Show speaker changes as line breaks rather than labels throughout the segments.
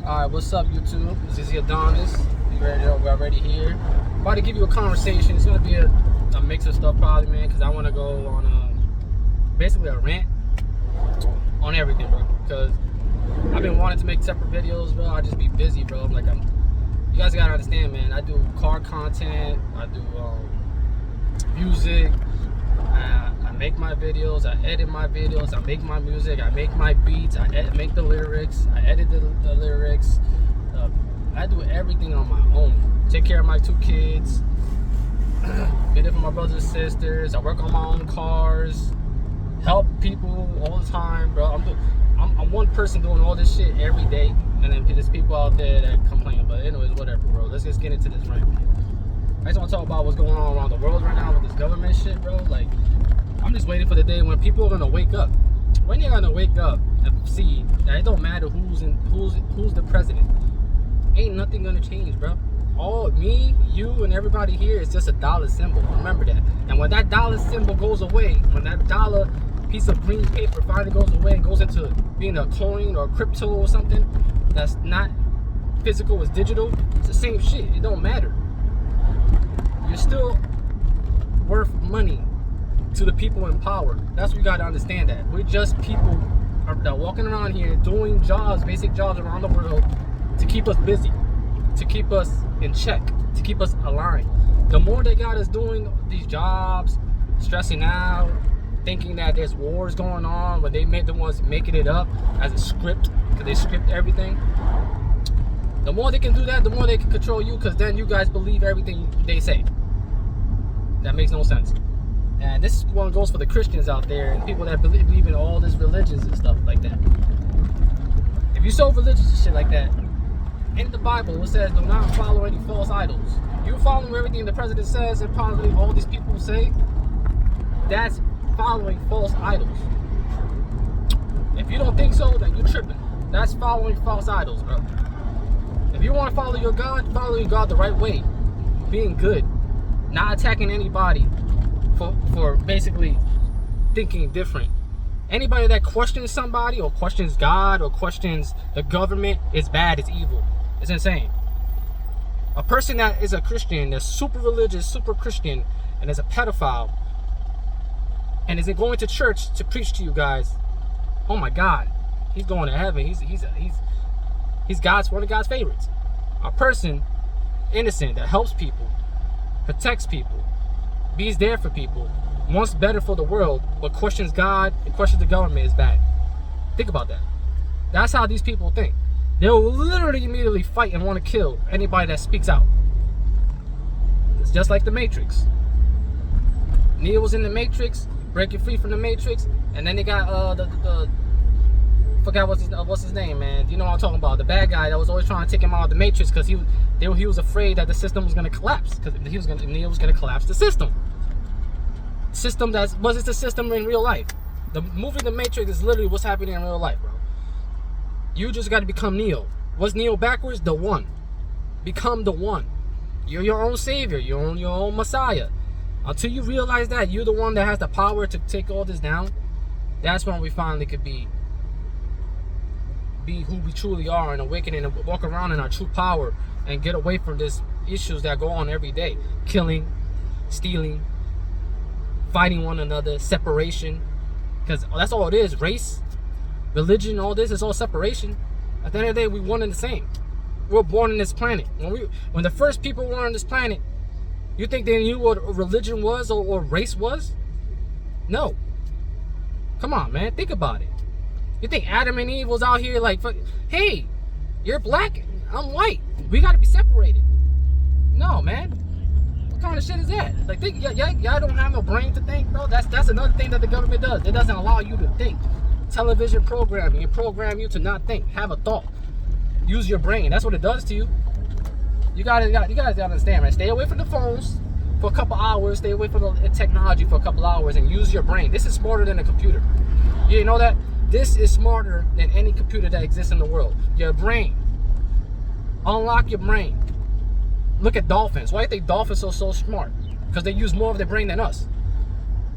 Alright, what's up YouTube? This is Zzadonis. We're already here. About to give you a conversation. It's gonna be a mix of stuff probably, man, because I want to go on basically a rant on everything, bro. Because I've been wanting to make separate videos, bro. I just be busy, bro. You guys gotta understand, man. I do car content. I do music. I make my videos. I edit my videos. I make my music. I make my beats. I make the lyrics. I edit the lyrics. I do everything on my own. Take care of my 2 kids. Get it for my brothers and sisters. I work on my own cars. Help people all the time, bro. I'm one person doing all this shit every day, and then there's people out there that complain. But anyways, whatever, bro. Let's just get into this right now. I just want to talk about what's going on around the world right now with this government shit, bro. Like, I'm just waiting for the day when people are gonna wake up. When you're gonna wake up and see that it don't matter who's the president. Ain't nothing gonna change, bro. All me, you, and everybody here is just a dollar symbol. Remember that. And when that dollar symbol goes away, when that dollar piece of green paper finally goes away and goes into being a coin or crypto or something that's not physical, it's digital, it's the same shit. It don't matter. You're still worth money to the people in power. That's what you gotta understand. That we're just people that are walking around here doing jobs, basic jobs around the world to keep us busy, to keep us in check, to keep us aligned. The more they got us doing these jobs, stressing out, thinking that there's wars going on, when they make the ones making it up as a script, because they script everything. The more they can do that, the more they can control you, because then you guys believe everything they say. That makes no sense. And this one goes for the Christians out there and people that believe in all these religions and stuff like that. If you're so religious and shit like that, in the Bible it says do not follow any false idols. You follow everything the president says and probably all these people say, that's following false idols. If you don't think so, then you're tripping. That's following false idols, bro. If you want to follow your God the right way, being good, not attacking anybody for basically thinking different. Anybody that questions somebody or questions God or questions the government is bad, it's evil. It's insane. A person that is a Christian, that's super religious, super Christian, and is a pedophile, and isn't going to church to preach to you guys, oh my God, he's going to heaven. He's one of God's favorites. A person innocent that helps people, protects people, be's there for people, wants better for the world, but questions God and questions the government is bad. Think about that. That's how these people think. They'll literally immediately fight and want to kill anybody that speaks out. It's just like the Matrix. Neo was in the Matrix, breaking free from the Matrix, and then they got forgot what's his name, man. You know what I'm talking about? The bad guy that was always trying to take him out of the Matrix because he was afraid that the system was gonna collapse, because Neo was gonna collapse the system. System that wasn't the system in real life. The movie The Matrix is literally what's happening in real life, bro. You just got to become Neo. What's Neo backwards? The one. Become the one. You're your own savior. You're your own messiah. Until you realize that you're the one that has the power to take all this down, that's when we finally could be who we truly are and awaken and walk around in our true power and get away from these issues that go on every day. Killing, stealing, fighting one another, separation. Because that's all it is. Race, religion, all this is all separation. At the end of the day, we one and the same. We're born on this planet. When the first people were on this planet, you think they knew what religion was or race was? No. Come on, man. Think about it. You think Adam and Eve was out here like, hey, you're black, I'm white, we gotta be separated? No, man. What kind of shit is that? Like, y'all don't have no brain to think, bro? That's another thing that the government does. It doesn't allow you to think. Television programming, it program you to not think, have a thought, use your brain. That's what it does to you. You guys gotta understand, man. Stay away from the phones for a couple hours. Stay away from the technology for a couple hours and use your brain. This is smarter than a computer. You didn't know that? This is smarter than any computer that exists in the world. Your brain. Unlock your brain. Look at dolphins. Why do you think dolphins are so smart? Because they use more of their brain than us.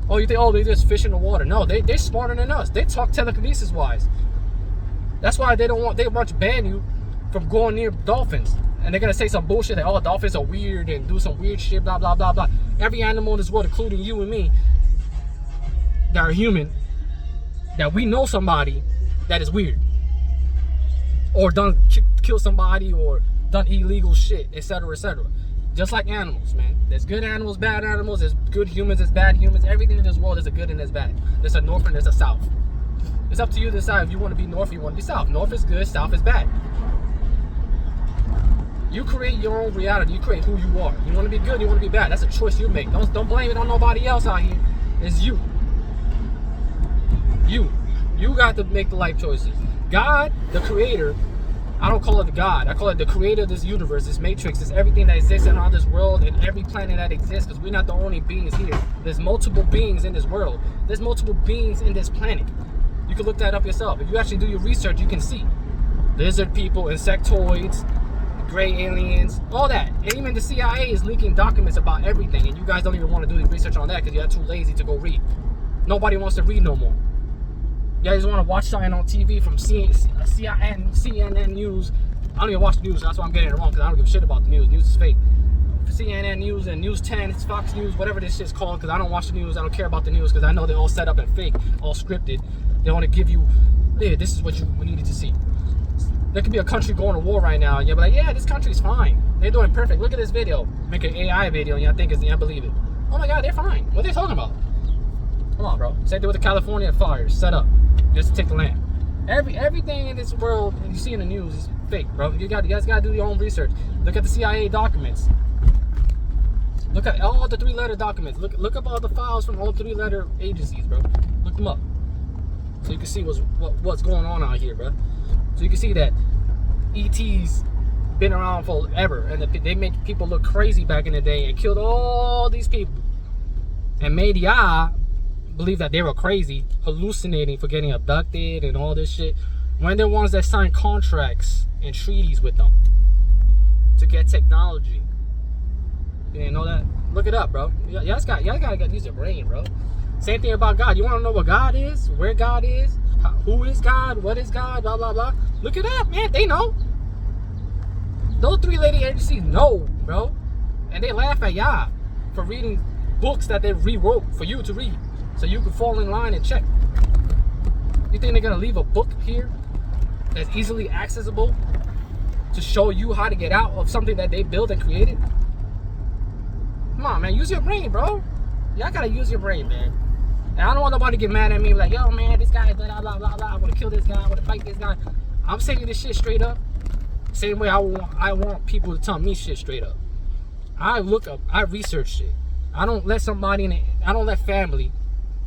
Oh, you think, oh, they just fish in the water. No, they're smarter than us. They talk telekinesis wise. That's why they want to ban you from going near dolphins. And they're gonna say some bullshit that, oh, dolphins are weird and do some weird shit, blah, blah, blah, blah. Every animal in this world, including you and me, that are human, that we know somebody that is weird. Or done kill somebody or done illegal shit, etc., etc. Just like animals, man. There's good animals, bad animals. There's good humans, there's bad humans. Everything in this world is a good and there's bad. There's a north and there's a south. It's up to you to decide if you want to be north or you want to be south. North is good, south is bad. You create your own reality. You create who you are. You want to be good, you want to be bad. That's a choice you make. Don't blame it on nobody else out here. It's you. You got to make the life choices. God, the creator, I don't call it the God. I call it the creator of this universe, this matrix, this everything that exists in all this world and every planet that exists, because we're not the only beings here. There's multiple beings in this world. There's multiple beings in this planet. You can look that up yourself. If you actually do your research, you can see. Lizard people, insectoids, gray aliens, all that. And even the CIA is leaking documents about everything, and you guys don't even want to do the research on that because you're too lazy to go read. Nobody wants to read no more. You guys want to watch something on TV from CNN News. I don't even watch the news, that's why I'm getting it wrong, because I don't give a shit about the news. News is fake. CNN News and News 10, it's Fox News, whatever this shit's called, because I don't watch the news. I don't care about the news, because I know they're all set up and fake, all scripted. They want to give you, yeah, this is what we needed to see. There could be a country going to war right now, and you'll be like, yeah, this country's fine. They're doing perfect. Look at this video. Make an AI video, and y'all think it's, I believe it. Oh my God, they're fine. What are they talking about? Come on, bro. Same thing with the California fires, set up just to take the land. Everything in this world, and you see in the news, is fake, bro. You guys gotta do your own research. Look at the CIA documents. Look at all the 3-letter documents. Look up all the files from all 3-letter agencies, bro. Look them up, so you can see what's going on out here, bro. So you can see that ET's been around forever, and they made people look crazy back in the day and killed all these people, and made y'all believe that they were crazy, hallucinating for getting abducted and all this shit, when they're ones that signed contracts and treaties with them to get technology. You didn't know that? Look it up, bro. Y'all gotta use your brain, bro. Same thing about God. You want to know what God is, where God is, who is God, what is God, blah blah blah. Look it up, man. They know. Those 3-letter agencies know, bro, and they laugh at y'all for reading books that they rewrote for you to read, so you can fall in line and check. You think they're gonna leave a book here that's easily accessible to show you how to get out of something that they built and created? Come on, man, use your brain, bro. Y'all gotta use your brain, man. And I don't want nobody to get mad at me like, yo, man, this guy, blah, blah, blah, blah. I wanna kill this guy, I wanna fight this guy. I'm saying this shit straight up. Same way I want people to tell me shit straight up. I look up, I research shit. I don't let somebody I don't let family,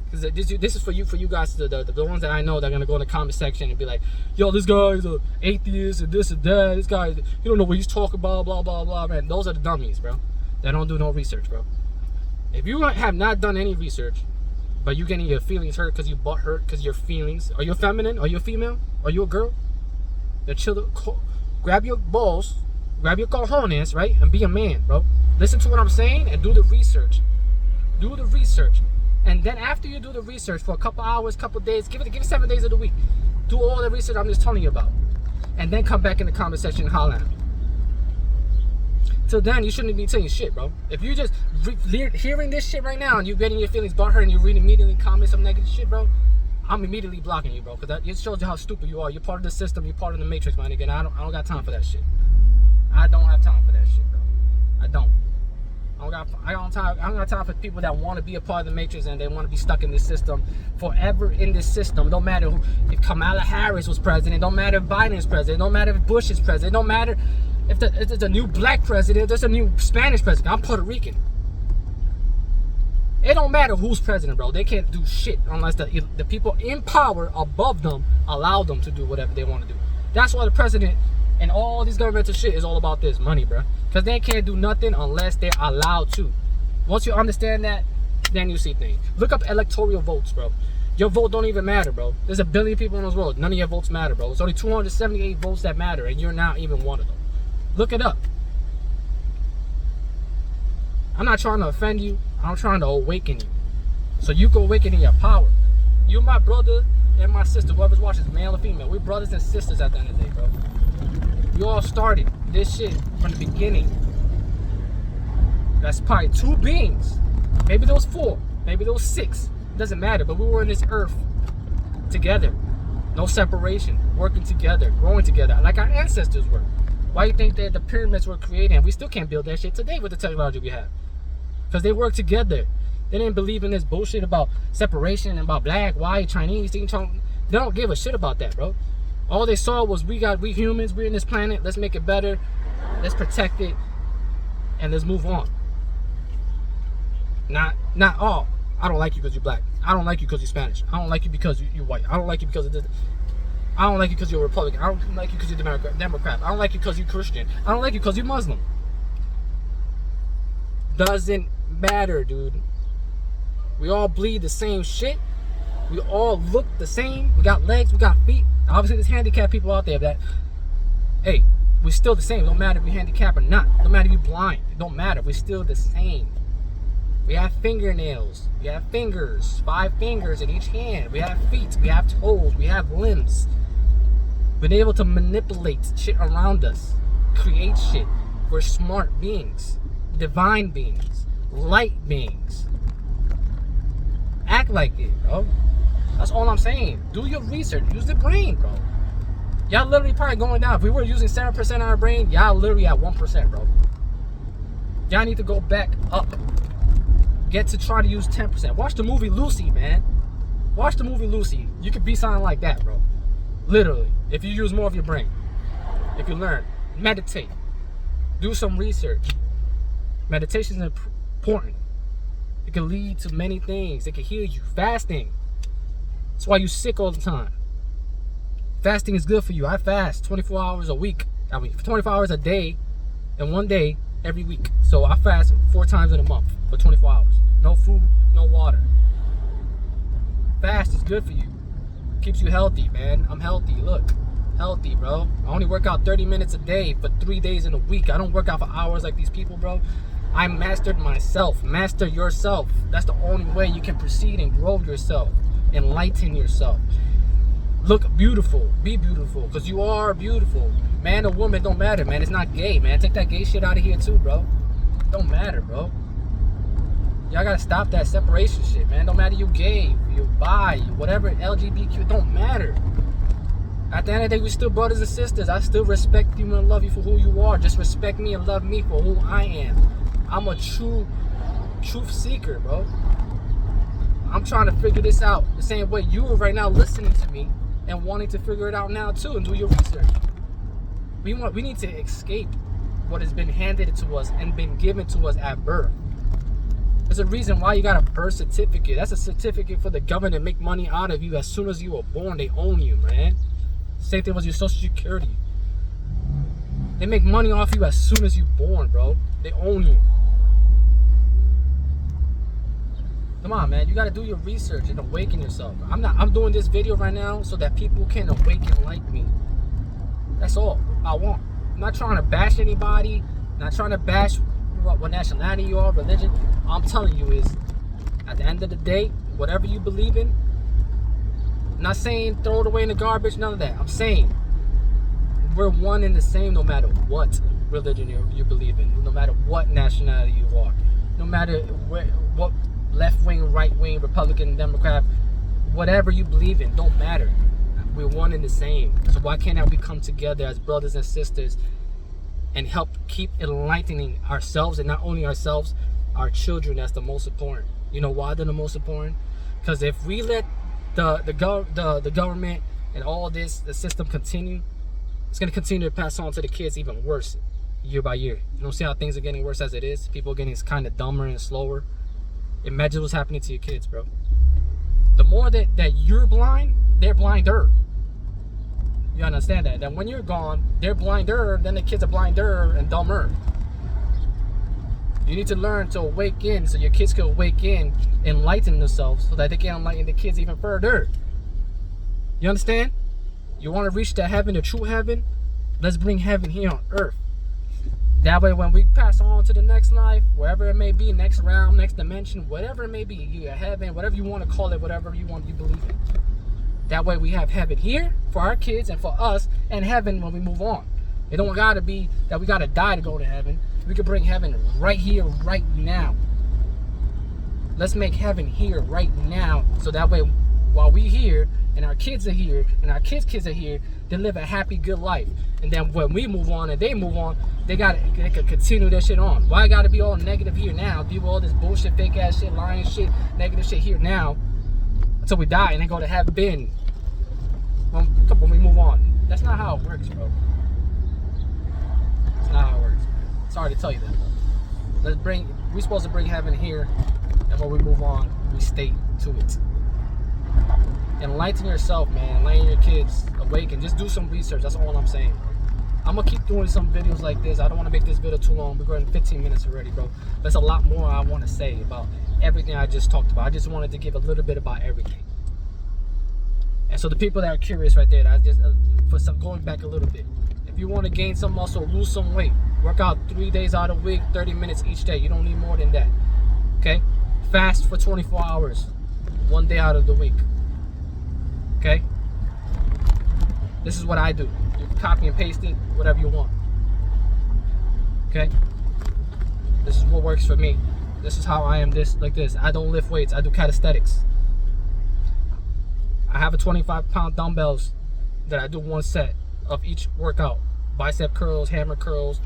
because this is for you guys, the ones that I know that are gonna go in the comment section and be like, yo, this guy's an atheist and this and that. This guy, you don't know what he's talking about, blah blah blah, man. Those are the dummies, bro. That don't do no research, bro. If you have not done any research, but you getting your feelings hurt because you butt hurt because your feelings, are you feminine? Are you a female? Are you a girl? Then grab your balls, grab your cojones, right, and be a man, bro. Listen to what I'm saying and do the research. Do the research. And then after you do the research for a couple hours, couple days, give it 7 days of the week. Do all the research I'm just telling you about. And then come back in the comment section and holler at me. Till then, you shouldn't be saying shit, bro. If you just hearing this shit right now and you're getting your feelings butthurt and you immediately comment some negative shit, bro, I'm immediately blocking you, bro. Because it shows you how stupid you are. You're part of the system. You're part of the matrix, man. Again, I don't got time for that shit. I don't have time for that shit, bro. I don't got time for people that want to be a part of the matrix and they want to be stuck in this system forever in this system. Don't matter if Kamala Harris was president. Don't matter if Biden is president. Don't matter if Bush is president. Don't matter if there's a new black president. There's a new Spanish president. I'm Puerto Rican. It don't matter who's president, bro. They can't do shit unless the people in power above them allow them to do whatever they want to do. That's why the president and all these governmental shit is all about this money, bro. Because they can't do nothing unless they're allowed to. Once you understand that, then you see things. Look up electoral votes, bro. Your vote don't even matter, bro. There's 1 billion people in this world. None of your votes matter, bro. It's only 278 votes that matter, and you're not even one of them. Look it up. I'm not trying to offend you. I'm trying to awaken you. So you can awaken in your power. You're my brother and my sister. Whoever's watching, male or female. We're brothers and sisters at the end of the day, bro. We all started this shit from the beginning. That's probably 2 beings. Maybe there was 4. Maybe there was 6. It doesn't matter. But we were in this earth together. No separation. Working together. Growing together. Like our ancestors were. Why do you think that the pyramids were created and we still can't build that shit today with the technology we have? Because they work together. They didn't believe in this bullshit about separation and about black, white, Chinese. They don't give a shit about that, bro. All they saw was we humans, we're in this planet, let's make it better, let's protect it, and let's move on. Not all. I don't like you because you're black. I don't like you because you're Spanish. I don't like you because you're white. I don't like you because of this. I don't like you because you're a Republican. I don't like you because you're Democrat. I don't like you because you're Christian. I don't like you because you're Muslim. Doesn't matter, dude. We all bleed the same shit. We all look the same. We got legs, we got feet. Obviously, there's handicapped people out there that, hey, we're still the same. Don't matter if you're handicapped or not. Don't matter if you're blind. It don't matter. We're still the same. We have fingernails. We have fingers. 5 fingers in each hand. We have feet. We have toes. We have limbs. Been able to manipulate shit around us. Create shit. We're smart beings. Divine beings. Light beings. Act like it, bro. That's all I'm saying. Do your research. Use the brain, bro. Y'all literally probably going down. If we were using 7% of our brain, y'all literally at 1%, bro. Y'all need to go back up. Get to try to use 10%. Watch the movie Lucy, man. Watch the movie Lucy. You could be something like that, bro. Literally. If you use more of your brain. If you learn. Meditate. Do some research. Meditation is important. It can lead to many things. It can heal you. Fasting. That's why you're sick all the time. Fasting is good for you. I fast 24 hours a week. 24 hours a day and 1 day every week. So I fast 4 times in a month for 24 hours. No food, no water. Fast is good for you. Keeps you healthy, man. I'm healthy. Look. Healthy, bro. I only work out 30 minutes a day for 3 days in a week. I don't work out for hours like these people, bro. I mastered myself. Master yourself. That's the only way you can proceed and grow yourself. Enlighten yourself. Look beautiful. Be beautiful. Because you are beautiful. Man or woman, don't matter, man. It's not gay, man. Take that gay shit out of here too, bro. Don't matter, bro. Y'all gotta stop that separation shit, man. Don't matter you gay, you bi, whatever, LGBTQ, it don't matter. At the end of the day, we still brothers and sisters. I still respect you and love you for who you are. Just respect me and love me for who I am. I'm a truth seeker, bro. I'm trying to figure this out the same way you are right now listening to me and wanting to figure it out now too and do your research. We need to escape what has been handed to us and been given to us at birth. There's a reason why you got a birth certificate. That's a certificate for the government to make money out of you as soon as you were born. They own you, man. Same thing with your Social Security. They make money off you as soon as you're born, bro. They own you. Come on, man. You gotta do your research and awaken yourself. I'm doing this video right now so that people can awaken like me. That's all I want. I'm not trying to bash anybody. Not trying to bash what nationality you are, religion. All I'm telling you is, at the end of the day, whatever you believe in, I'm not saying throw it away in the garbage, none of that. I'm saying we're one and the same no matter what religion you believe in, no matter what nationality you are, no matter what left wing, right wing, Republican, Democrat, whatever you believe in, don't matter. We're one and the same. So why can't we come together as brothers and sisters and help keep enlightening ourselves, and not only ourselves, our children? That's the most important. You know why they're the most important? Because if we let the government and all this, the system continue, it's going to continue to pass on to the kids even worse year by year. You don't see how things are getting worse as it is? People are getting kind of dumber and slower. Imagine what's happening to your kids, bro. The more that you're blind, they're blinder. You understand that? That when you're gone, they're blinder, then the kids are blinder and dumber. You need to learn to awaken so your kids can awaken, enlighten themselves so that they can enlighten the kids even further. You understand? You want to reach the heaven, the true heaven? Let's bring heaven here on earth. That way when we pass on to the next life, wherever it may be, next realm, next dimension, whatever it may be, you heaven, whatever you want to call it, whatever you believe in. That way we have heaven here for our kids and for us, and heaven when we move on. It don't gotta be that we gotta die to go to heaven. We can bring heaven right here, right now. Let's make heaven here, right now, so that way, while we here, and our kids are here, and our kids are here, they live a happy, good life. And then when we move on and they move on, they can continue their shit on. Why gotta be all negative here now? Do all this bullshit, fake ass shit, lying shit, negative shit here now, until we die and then go to heaven when we move on. That's not how it works, bro. It's not how it works. Sorry to tell you that. We're supposed to bring heaven here, and when we move on, we stay to it. Enlighten yourself, man. Enlighten your kids. Awaken. Just do some research. That's all I'm saying. I'm gonna keep doing some videos like this. I don't want to make this video too long. We're going 15 minutes already, bro. There's a lot more I want to say about everything I just talked about. I just wanted to give a little bit about everything. And so the people that are curious right there, going back a little bit. If you want to gain some muscle, lose some weight, work out 3 days out of the week, 30 minutes each day. You don't need more than that. Okay? Fast for 24 hours, 1 day out of the week. Okay? This is what I do. You can copy and paste it, whatever you want. Okay? This is what works for me. This is how I am like this. I don't lift weights. I do calisthenics. I have a 25-pound dumbbells that I do 1 set of each workout. Bicep curls, hammer curls,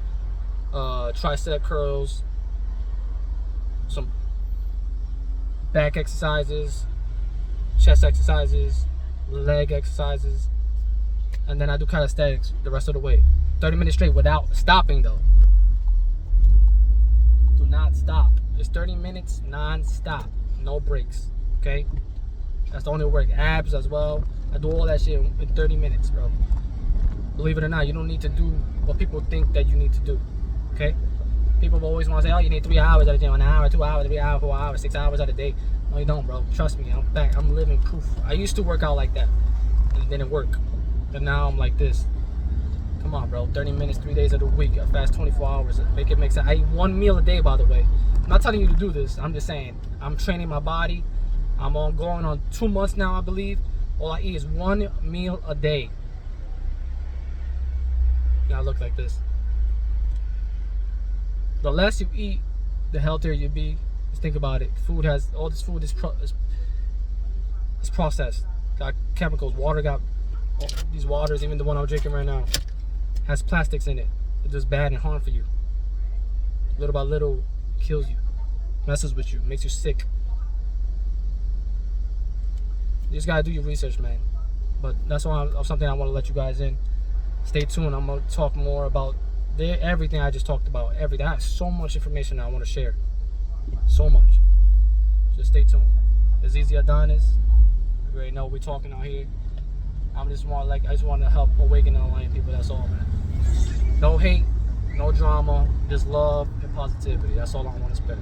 tricep curls, some back exercises, chest exercises, leg exercises, and then I do calisthenics the rest of the way. 30 minutes straight without stopping though. Do not stop. It's 30 minutes non-stop, no breaks. Okay? That's the only work. Abs as well. I do all that shit in 30 minutes, bro. Believe it or not, you don't need to do what people think that you need to do. Okay? People always want to say, oh, you need 3 hours at a day, 1 hour, 2 hours, 3 hours, 4 hours, 6 hours at a day. No, you don't, bro. Trust me. I'm back. I'm living proof. I used to work out like that, and it didn't work. But now I'm like this. Come on, bro. 30 minutes, 3 days of the week. I fast 24 hours. Make it make sense. I eat 1 meal a day, by the way. I'm not telling you to do this. I'm just saying. I'm training my body. I'm going on 2 months now, I believe. All I eat is 1 meal a day. Now I look like this. The less you eat, the healthier you be. Just think about it. All this food is processed. Got chemicals. Water got these waters. Even the one I'm drinking right now has plastics in it. It's just bad and harmful for you. Little by little, kills you, messes with you, makes you sick. You just gotta do your research, man. But that's something I want to let you guys in. Stay tuned. I'm gonna talk more about everything I just talked about. Everything. I have so much information I want to share. So much. Just stay tuned. It's Zzadonis. You already know we're talking out here. I just want to help awaken and enlighten people. That's all, man. No hate, no drama, just love and positivity. That's all I want to spread.